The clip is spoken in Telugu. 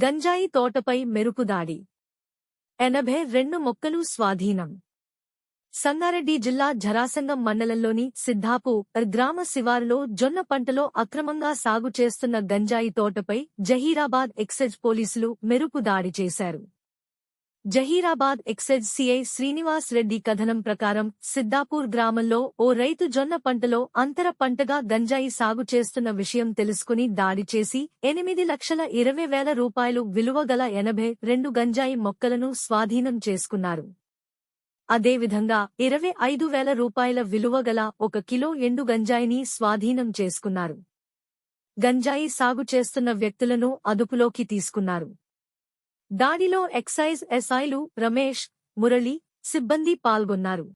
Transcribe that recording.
గంజాయి తోటపై మెరుపు దాడి. 82 మొక్కలు స్వాధీనం. సంగారెడ్డి జిల్లా ఝరాసంగం మండలంలోని సిద్ధాపూర్ గ్రామ శివారులో జొన్న పంటలో అక్రమంగా సాగు చేస్తున్న గంజాయి తోటపై జహీరాబాద్ ఎక్సైజ్ పోలీసులు మెరుపు దాడి చేశారు. జహీరాబాద్ ఎక్సైజ్ సిఐ శ్రీనివాస్ రెడ్డి కథనం ప్రకారం సిద్ధాపూర్ గ్రామంలో ఓ రైతు జొన్న పంటలో అంతర పంటగా గంజాయి సాగు చేస్తున్న విషయం తెలుసుకుని దాడి చేసి 8,20,000 రూపాయలు విలువగల 82 గంజాయి మొక్కలను స్వాధీనం చేసుకున్నారు. అదేవిధంగా 25,000 రూపాయల విలువగల 1 కిలో ఎండు గంజాయిని స్వాధీనం చేసుకున్నారు. గంజాయి సాగు చేస్తున్న వ్యక్తులను అదుపులోకి తీసుకున్నారు. దాడిలో ఎక్సైజ్ ఎస్ఐలు రమేష్, మురళి, సిబ్బంది పాల్గొన్నారు.